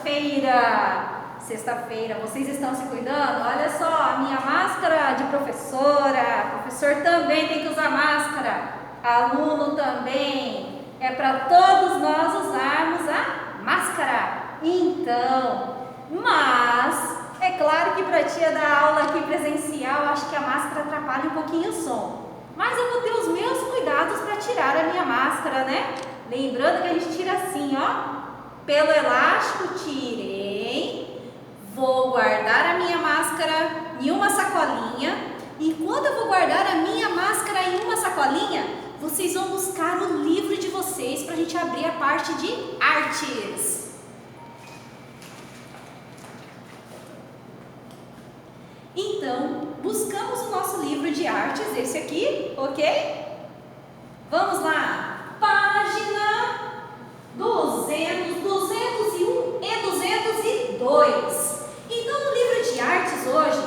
sexta-feira. Sexta-feira, vocês estão se cuidando? Olha só, a minha máscara de professora. Professor também tem que usar máscara. Aluno também. É para todos nós usarmos a máscara. Então, mas é claro que para a tia dar aula aqui presencial, acho que a máscara atrapalha um pouquinho o som. Mas eu vou ter os meus cuidados para tirar a minha máscara, né? Lembrando que a gente tira assim, ó. Pelo elástico, tirei. Vou guardar a minha máscara em uma sacolinha. E quando eu vou guardar a minha máscara em uma sacolinha, vocês vão buscar o livro de vocês para a gente abrir a parte de artes. Então, buscamos o nosso livro de artes, esse aqui, ok? Vamos lá, página 200, 201 e 202. Então, no livro de artes hoje,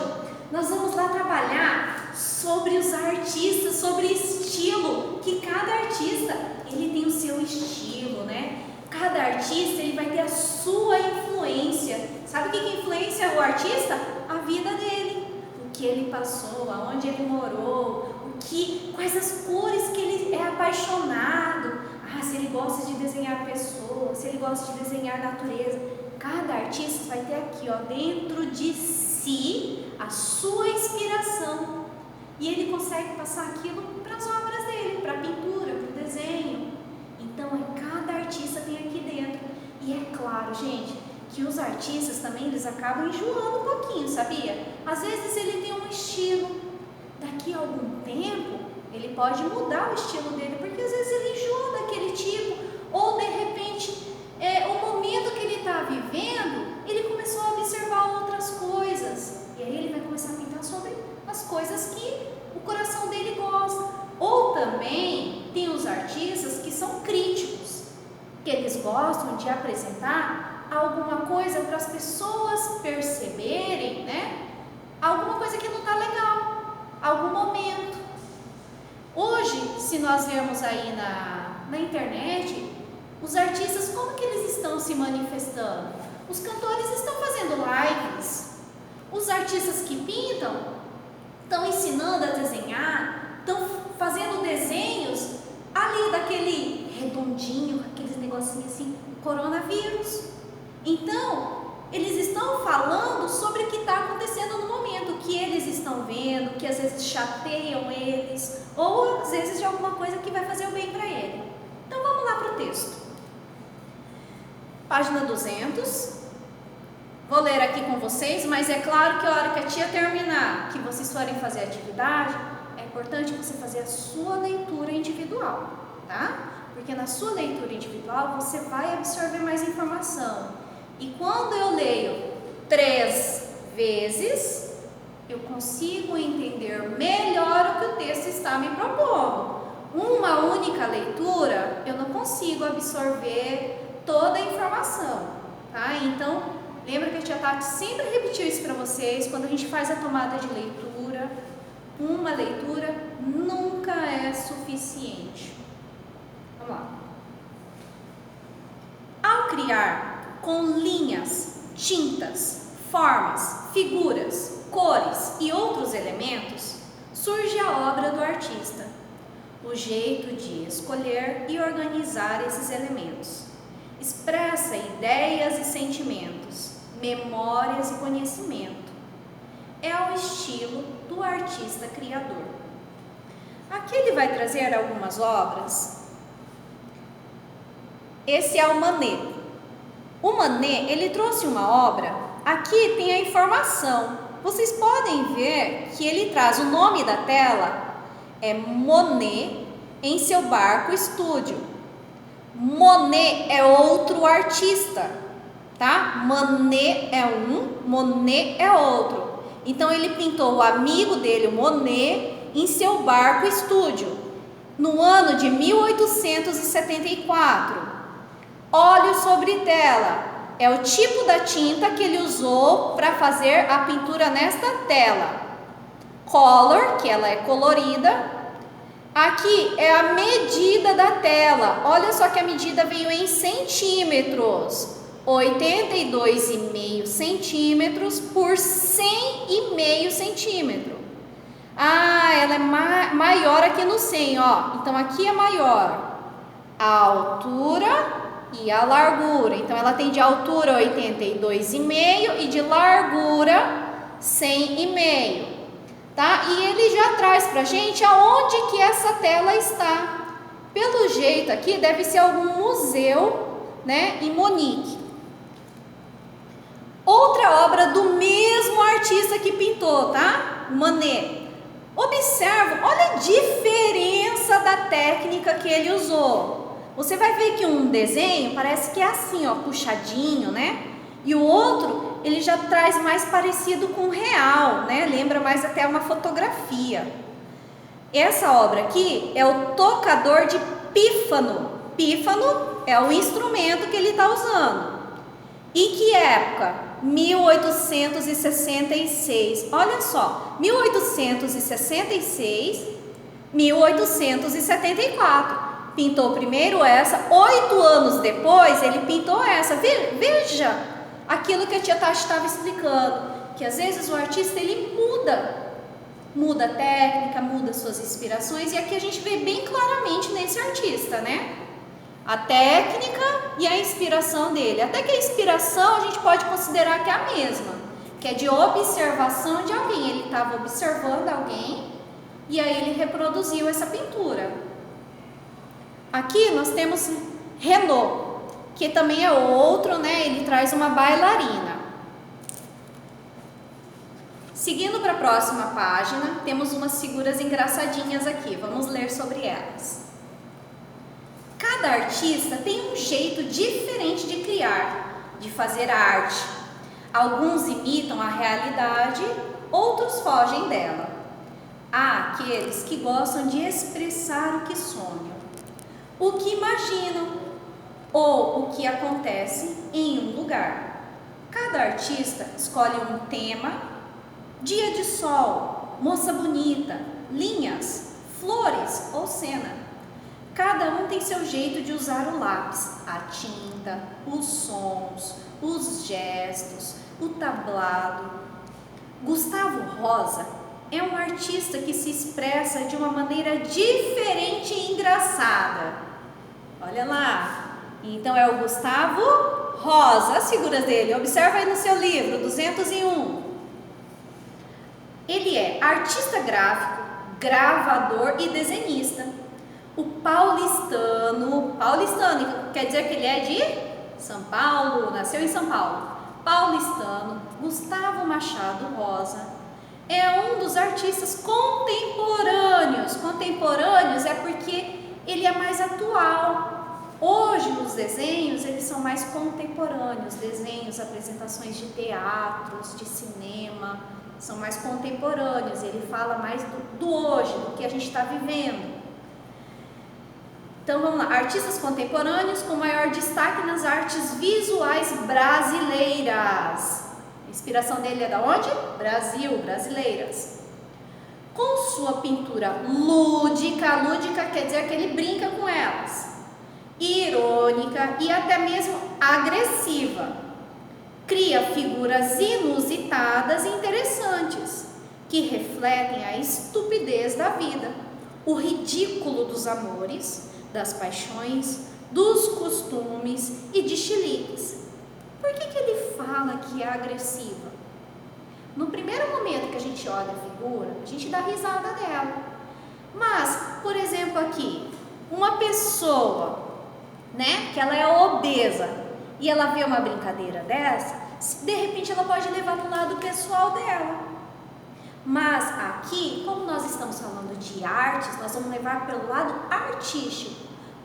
nós vamos lá trabalhar sobre os artistas, sobre estilo, que cada artista, ele tem o seu estilo, né? Cada artista, ele vai ter a sua influência. Sabe o que influencia o artista? A vida dele, o que ele passou, aonde ele morou, quais as cores que ele é apaixonado. Se ele gosta de desenhar pessoas, se ele gosta de desenhar natureza. Cada artista vai ter aqui, ó, dentro de si, a sua inspiração. E ele consegue passar aquilo para as obras dele, para a pintura, para o desenho. Então, cada artista tem aqui dentro. E é claro, gente, que os artistas também, eles acabam enjoando um pouquinho, sabia? Às vezes ele tem um estilo, daqui a algum tempo, ele pode mudar o estilo dele, porque às vezes ele enjoa daquele tipo, ou de repente, o momento que ele está vivendo, ele começou a observar outras coisas, e aí ele vai começar a pintar sobre as coisas que o coração dele gosta. Ou também tem os artistas que são críticos, que eles gostam de apresentar alguma coisa para as pessoas perceberem, né? Alguma coisa que não está legal, algum momento. Hoje, se nós vemos aí na internet, os artistas, como que eles estão se manifestando? Os cantores estão fazendo lives, os artistas que pintam estão ensinando a desenhar, estão fazendo desenhos ali daquele redondinho, aqueles negocinhos assim, coronavírus. Então, eles estão falando sobre o que está acontecendo no momento, o que eles estão vendo, que às vezes chateiam eles, ou às vezes de alguma coisa que vai fazer o bem para ele. Então, vamos lá para o texto. Página 200. Vou ler aqui com vocês, mas é claro que a hora que a tia terminar, que vocês forem fazer a atividade, é importante você fazer a sua leitura individual, tá? Porque na sua leitura individual você vai absorver mais informação. E quando eu leio 3 vezes, eu consigo entender melhor o que o texto está me propondo. Uma única leitura, eu não consigo absorver toda a informação, tá? Então, lembra que a tia Tati sempre repetiu isso para vocês, quando a gente faz a tomada de leitura, uma leitura nunca é suficiente. Vamos lá. Ao criar com linhas, tintas, formas, figuras, cores e outros elementos, surge a obra do artista, o jeito de escolher e organizar esses elementos. Expressa ideias e sentimentos, memórias e conhecimento. É ao estilo do artista criador. Aqui ele vai trazer algumas obras. Esse é o Manet. O Manet, ele trouxe uma obra, aqui tem a informação. Vocês podem ver que ele traz o nome da tela, é Monet em seu barco estúdio. Monet é outro artista, tá? Manet é um, Monet é outro. Então ele pintou o amigo dele, o Monet, em seu barco estúdio, no ano de 1874. Óleo sobre tela é o tipo da tinta que ele usou para fazer a pintura nesta tela. Color, que ela é colorida. Aqui é a medida da tela. Olha só que a medida veio em centímetros. 82,5 centímetros por 100,5 centímetro. Ah, ela é maior aqui no 100, ó. Então aqui é maior a altura e a largura. Então ela tem de altura 82,5 e de largura 100,5, tá? E ele já traz pra gente aonde que essa tela está. Pelo jeito aqui deve ser algum museu, né, em Munique. Outra obra do mesmo artista que pintou, tá? Manet. Observa, olha a diferença da técnica que ele usou. Você vai ver que um desenho parece que é assim, ó, puxadinho, né? E o outro, ele já traz mais parecido com o real, né? Lembra mais até uma fotografia. Essa obra aqui é o tocador de pífano. Pífano é o instrumento que ele está usando. Em que época? 1866. Olha só, 1866, 1874. Pintou primeiro essa, 8 anos depois ele pintou essa. Veja aquilo que a tia Tati estava explicando, que às vezes o artista ele muda a técnica, muda suas inspirações, e aqui a gente vê bem claramente nesse artista, né? A técnica e a inspiração dele. Até que a inspiração a gente pode considerar que é a mesma, que é de observação de alguém. Ele estava observando alguém e aí ele reproduziu essa pintura. Aqui nós temos Renault, que também é outro, né? Ele traz uma bailarina. Seguindo para a próxima página, temos umas figuras engraçadinhas aqui. Vamos ler sobre elas. Cada artista tem um jeito diferente de criar, de fazer arte. Alguns imitam a realidade, outros fogem dela. Há aqueles que gostam de expressar o que sonham, o que imaginam ou o que acontece em um lugar. Cada artista escolhe um tema: dia de sol, moça bonita, linhas, flores ou cena. Cada um tem seu jeito de usar o lápis, a tinta, os sons, os gestos, o tablado. Gustavo Rosa é um artista que se expressa de uma maneira diferente e engraçada. Olha lá, então é o Gustavo Rosa, as figuras dele, observa aí no seu livro, 201. Ele é artista gráfico, gravador e desenhista. O paulistano quer dizer que ele é de São Paulo, nasceu em São Paulo. Paulistano, Gustavo Machado Rosa, é um dos artistas contemporâneos. Contemporâneos é porque ele é mais atual. Hoje os desenhos, eles são mais contemporâneos. Desenhos, apresentações de teatros, de cinema, são mais contemporâneos. Ele fala mais do hoje, do que a gente está vivendo. Então vamos lá, artistas contemporâneos com maior destaque nas artes visuais brasileiras. A inspiração dele é da onde? Brasil, brasileiras. Com sua pintura lúdica, lúdica quer dizer que ele brinca com elas, irônica e até mesmo agressiva. Cria figuras inusitadas e interessantes, que refletem a estupidez da vida, o ridículo dos amores, das paixões, dos costumes e de chiliques. Por que ele fala que é agressiva? No primeiro momento que a gente olha a figura, a gente dá risada dela. Mas, por exemplo aqui, uma pessoa, né, que ela é obesa, e ela vê uma brincadeira dessa, de repente ela pode levar para o lado pessoal dela. Mas aqui, como nós estamos falando de artes, nós vamos levar pelo lado artístico.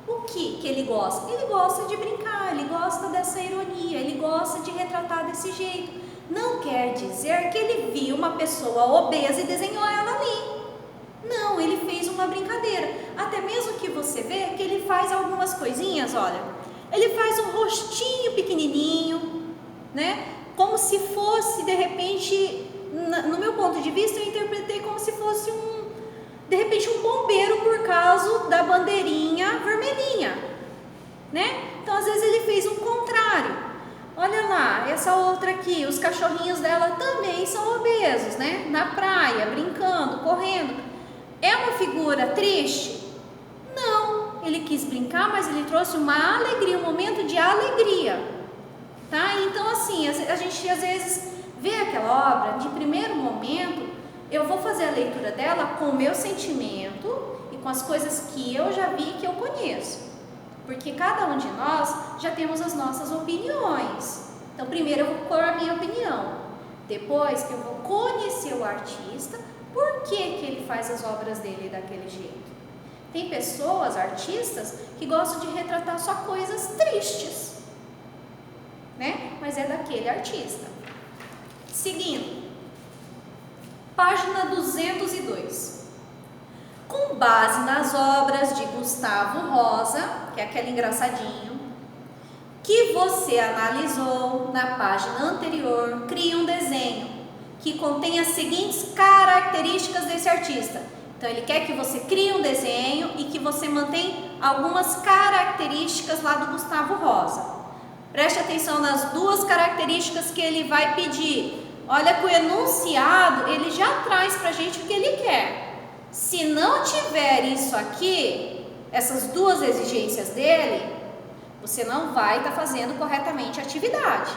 O que ele gosta? Ele gosta de brincar, ele gosta dessa ironia, ele gosta de retratar desse jeito. Não quer dizer que ele viu uma pessoa obesa e desenhou ela ali. Não, ele fez uma brincadeira. Até mesmo que você vê que ele faz algumas coisinhas, olha. Ele faz um rostinho pequenininho, né? Como se fosse, de repente, no meu ponto de vista, eu interpretei como se fosse de repente um bombeiro por causa da bandeirinha vermelhinha, né? Então às vezes ele fez um contrário. outra aqui, os cachorrinhos dela também são obesos, né? Na praia, brincando, correndo. É uma figura triste? Não, ele quis brincar, mas ele trouxe uma alegria, um momento de alegria, tá? Então assim, a gente às vezes vê aquela obra, de primeiro momento, eu vou fazer a leitura dela com o meu sentimento e com as coisas que eu já vi e que eu conheço. Porque cada um de nós já temos as nossas opiniões. Então, primeiro eu vou pôr a minha opinião. Depois eu vou conhecer o artista, por que ele faz as obras dele daquele jeito. Tem pessoas, artistas, que gostam de retratar só coisas tristes, né? Mas é daquele artista. Seguindo, página 202. Com base nas obras de Gustavo Rosa, que é aquele engraçadinho, que você analisou na página anterior, crie um desenho que contém as seguintes características desse artista. Então, ele quer que você crie um desenho e que você mantenha algumas características lá do Gustavo Rosa. Preste atenção nas duas características que ele vai pedir. Olha que o enunciado, ele já traz pra gente o que ele quer. Se não tiver isso aqui, essas duas exigências dele, você não vai estar fazendo corretamente a atividade.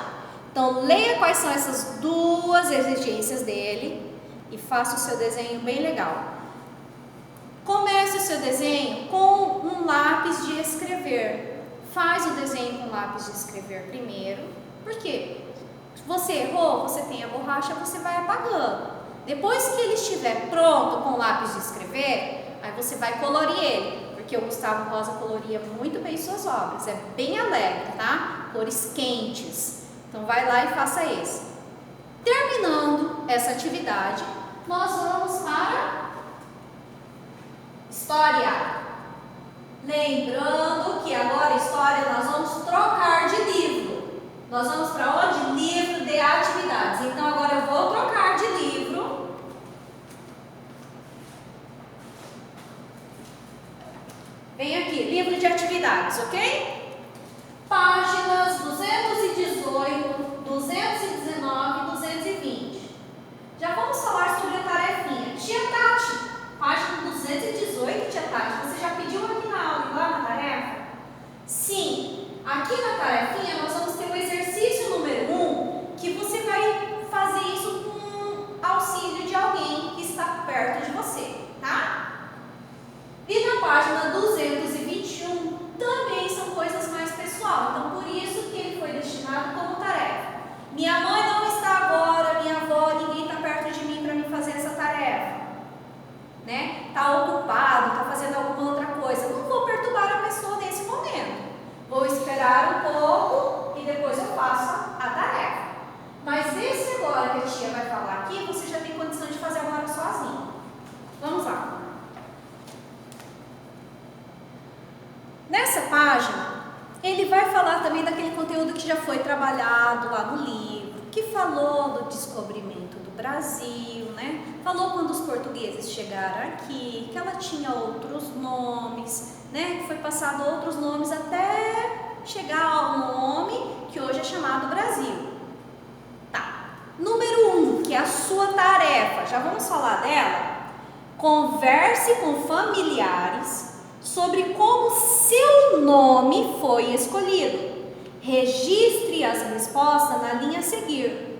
Então, leia quais são essas duas exigências dele e faça o seu desenho bem legal. Comece o seu desenho com um lápis de escrever. Faz o desenho com lápis de escrever primeiro. Por quê? Se você errou, você tem a borracha, você vai apagando. Depois que ele estiver pronto com o lápis de escrever, aí você vai colorir ele, porque o Gustavo Rosa coloria muito bem suas obras, é bem alegre, tá? Cores quentes. Então vai lá e faça esse. Terminando essa atividade, nós vamos para história. Lembrando que agora história nós vamos trocar de livro. Nós vamos para onde? Livro de atividades. Então agora eu vou trocar de livro. Vem aqui, livro de atividades, ok? Páginas 218, 219 e 220. Já vamos falar sobre a tarefinha. Tia Tati, página 218, tia Tati, você já pediu aqui na aula e lá na tarefa? Sim, aqui na tarefinha nós vamos ter o exercício número 1, que você vai fazer isso com auxílio de alguém que está perto de você, tá? E na página 221 também são coisas mais pessoal, então por isso que ele foi destinado como tarefa. Minha mãe não está agora, minha avó, ninguém está perto de mim para me fazer essa tarefa, né? Está ocupado, está fazendo alguma outra coisa. Não vou perturbar a pessoa nesse momento. Vou esperar um pouco e depois eu faço a tarefa. Mas esse agora que a tia vai falar aqui, você já tem condição de fazer agora sozinho. Vamos lá. Nessa página, ele vai falar também daquele conteúdo que já foi trabalhado lá no livro, que falou do descobrimento do Brasil, né? Falou quando os portugueses chegaram aqui, que ela tinha outros nomes, né? Que foi passado outros nomes até chegar ao nome que hoje é chamado Brasil. Tá. Número 1, que é a sua tarefa, já vamos falar dela? Converse com familiares sobre como seu nome foi escolhido. Registre as respostas na linha a seguir.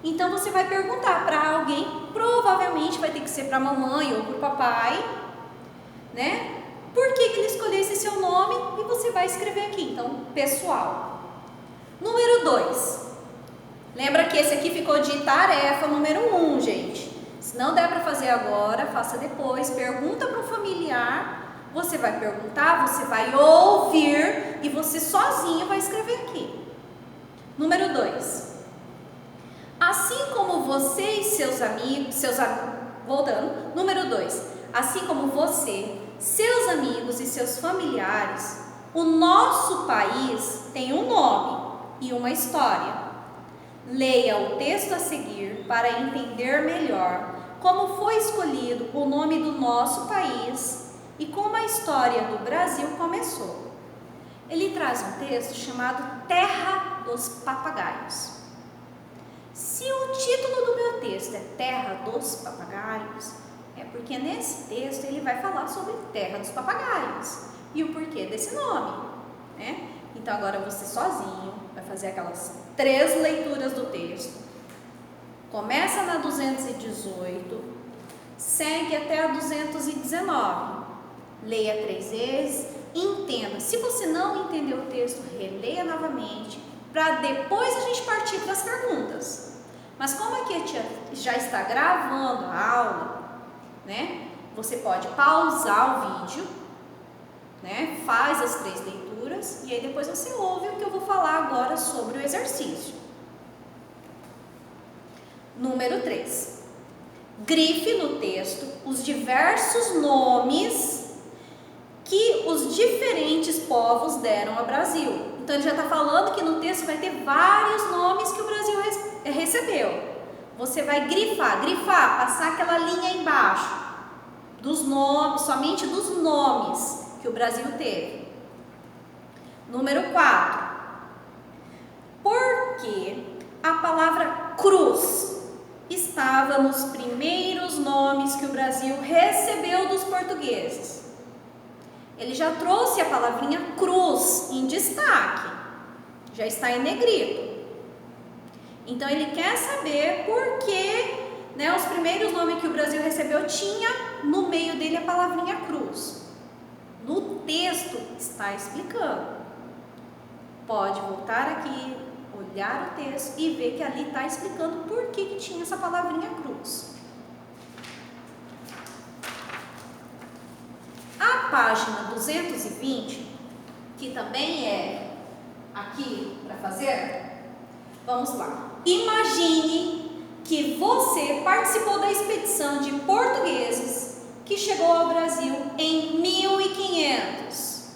Então você vai perguntar para alguém, provavelmente vai ter que ser para a mamãe ou para o papai, né? Por que ele escolheu esse seu nome e você vai escrever aqui. Então, pessoal. Número 2. Lembra que esse aqui ficou de tarefa número 1, gente. Se não der para fazer agora, faça depois. Pergunta para um familiar. Você vai perguntar, você vai ouvir e você sozinho vai escrever aqui. Número 2. Assim como você e seus amigos, voltando. Número 2. Assim como você, seus amigos e seus familiares, o nosso país tem um nome e uma história. Leia o texto a seguir para entender melhor como foi escolhido o nome do nosso país e como a história do Brasil começou. Ele traz um texto chamado Terra dos Papagaios. Se o título do meu texto é Terra dos Papagaios, é porque nesse texto ele vai falar sobre Terra dos Papagaios e o porquê desse nome, né? Então agora você sozinho vai fazer aquelas 3 leituras do texto. Começa na 218, segue até a 219. Leia 3 vezes, entenda. Se você não entendeu o texto, releia novamente, para depois a gente partir para as perguntas. Mas como aqui a tia já está gravando a aula, né? Você pode pausar o vídeo, né? Faz as 3 leituras e aí depois você ouve o que eu vou falar agora sobre o exercício. Número 3. Grife no texto os diversos nomes que os diferentes povos deram ao Brasil. Então ele já está falando que no texto vai ter vários nomes que o Brasil recebeu. Você vai grifar, passar aquela linha embaixo dos nomes, somente dos nomes que o Brasil teve. Número 4. Por que a palavra cruz estava nos primeiros nomes que o Brasil recebeu dos portugueses? Ele já trouxe a palavrinha cruz em destaque, já está em negrito. Então ele quer saber por que, né, os primeiros nomes que o Brasil recebeu tinha no meio dele a palavrinha cruz. No texto está explicando. Pode voltar aqui, olhar o texto e ver que ali está explicando por que tinha essa palavrinha cruz. A página 220, que também é aqui para fazer, vamos lá. Imagine que você participou da expedição de portugueses que chegou ao Brasil em 1500.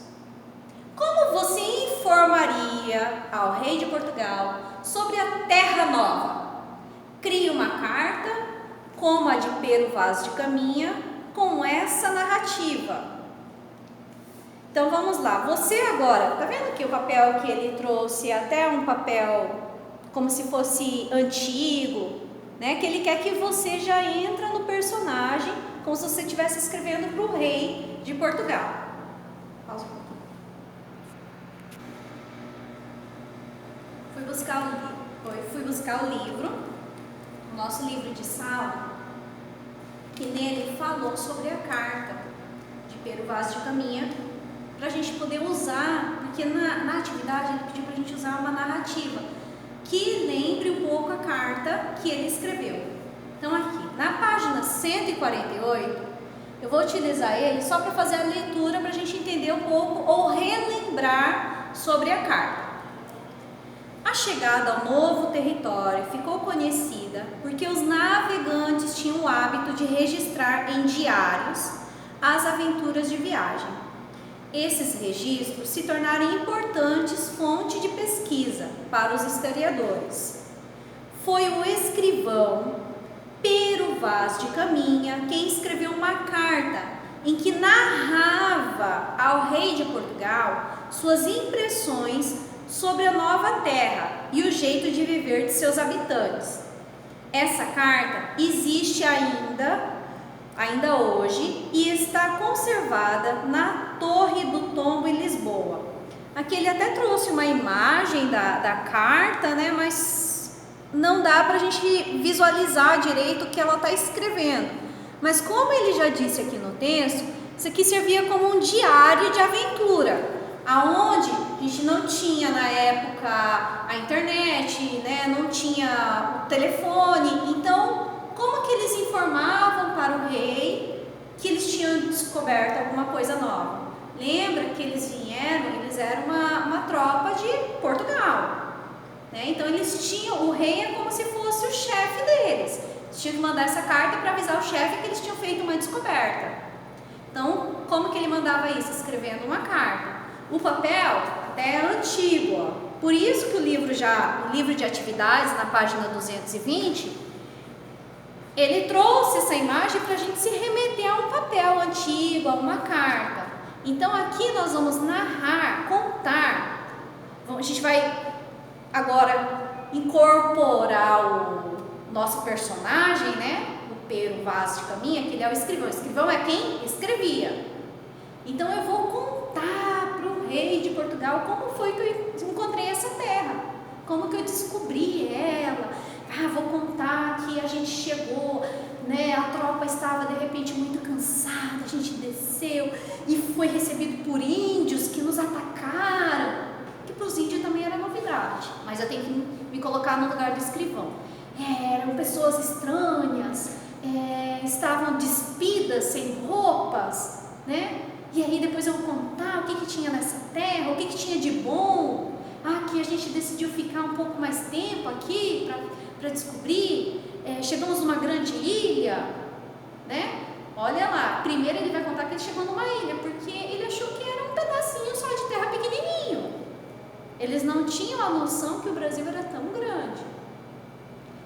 Como você informaria ao rei de Portugal sobre a Terra Nova? Crie uma carta, como a de Pero Vaz de Caminha, com essa narrativa. Então vamos lá, você agora, tá vendo que o papel que ele trouxe é até um papel como se fosse antigo, né? Que ele quer que você já entra no personagem, como se você estivesse escrevendo para o rei de Portugal. Pausa um pouquinho. Fui buscar o livro, o nosso livro de sala, que nele falou sobre a carta de Pero Vaz de Caminha, para a gente poder usar, porque na atividade ele pediu para a gente usar uma narrativa que lembre um pouco a carta que ele escreveu. Então aqui, na página 148, eu vou utilizar ele só para fazer a leitura, para a gente entender um pouco ou relembrar sobre a carta. A chegada ao novo território ficou conhecida porque os navegantes tinham o hábito de registrar em diários as aventuras de viagem. Esses registros se tornaram importantes fonte de pesquisa para os historiadores. Foi o escrivão Pero Vaz de Caminha quem escreveu uma carta em que narrava ao rei de Portugal suas impressões sobre a nova terra e o jeito de viver de seus habitantes. Essa carta existe ainda hoje e está conservada na Torre do Tombo em Lisboa. Aqui ele até trouxe uma imagem da carta, né, mas não dá para a gente visualizar direito o que ela está escrevendo. Mas como ele já disse aqui no texto, isso aqui servia como um diário de aventura, aonde a gente não tinha na época a internet, né, não tinha o telefone. Então, como que eles informavam para o rei que eles tinham descoberto alguma coisa nova? Lembra que eles eram uma tropa de Portugal, né? Então eles tinham, o rei é como se fosse o chefe deles. Eles tinham que mandar essa carta para avisar o chefe que eles tinham feito uma descoberta. Então, como que ele mandava isso? Escrevendo uma carta. O papel até é antigo, ó. Por isso que o livro de atividades, na página 220, ele trouxe essa imagem para a gente se remeter a um papel antigo, a uma carta. Então aqui nós vamos narrar, contar. A gente vai agora incorporar o nosso personagem, né? O Pero Vaz de Caminha, que ele é o escrivão. O escrivão é quem escrevia. Então eu vou contar para o rei de Portugal como foi que eu encontrei essa terra, como que eu descobri ela. Vou contar que a gente chegou, né? A tropa estava de repente muito cansada, a gente desceu e foi recebido por índios que nos atacaram. Que para os índios também era novidade, mas eu tenho que me colocar no lugar do escrivão. Eram pessoas estranhas, estavam despidas, sem roupas, né? E aí depois eu vou contar o que tinha nessa terra, o que tinha de bom. Que a gente decidiu ficar um pouco mais tempo aqui para descobrir. Chegamos numa grande ilha, né? Olha lá, primeiro ele vai contar que ele chegou numa ilha, porque ele achou que era um pedacinho só de terra pequenininho. Eles não tinham a noção que o Brasil era tão grande.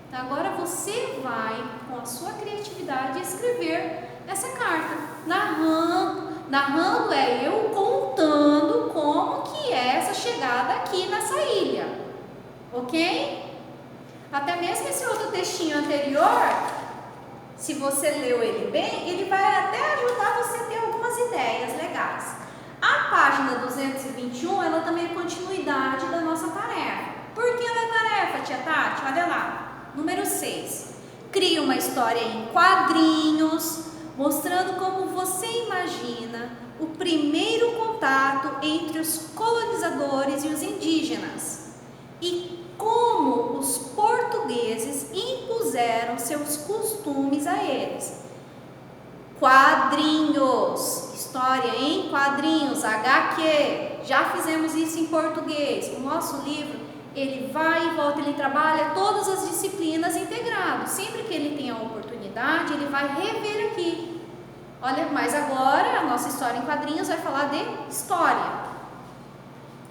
Então agora você vai, com a sua criatividade, escrever essa carta, narrando é eu contando como que é essa chegada aqui nessa ilha, ok? Até mesmo esse outro textinho anterior, se você leu ele bem, ele vai até ajudar você a ter algumas ideias legais. A página 221, ela também é continuidade da nossa tarefa. Por que ela é tarefa, tia Tati? Olha lá, número 6. Crie uma história em quadrinhos, mostrando como você imagina o primeiro contato entre os colonizadores e os indígenas e como os portugueses impuseram seus costumes a eles. Quadrinhos, história em quadrinhos, HQ, já fizemos isso em português. O nosso livro, ele vai e volta, ele trabalha todas as disciplinas integrado. Sempre que ele tem a oportunidade, ele vai rever aqui. Olha, mas agora a nossa história em quadrinhos vai falar de história.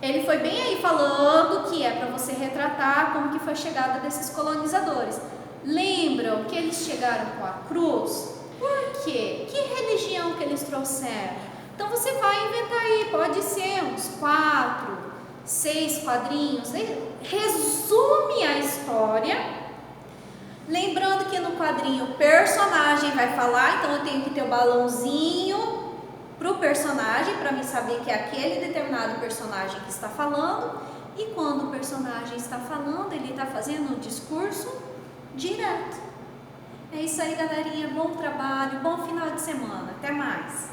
Ele foi bem aí falando que é para você retratar como que foi a chegada desses colonizadores. Lembram que eles chegaram com a cruz? Por quê? Que religião que eles trouxeram? Então você vai inventar aí, pode ser uns 4, 6 quadrinhos. Resume a história. Lembrando que no quadrinho o personagem vai falar, então eu tenho que ter o balãozinho para o personagem, para me saber que é aquele determinado personagem que está falando. E quando o personagem está falando, ele está fazendo um discurso direto. É isso aí, galerinha. Bom trabalho, bom final de semana. Até mais.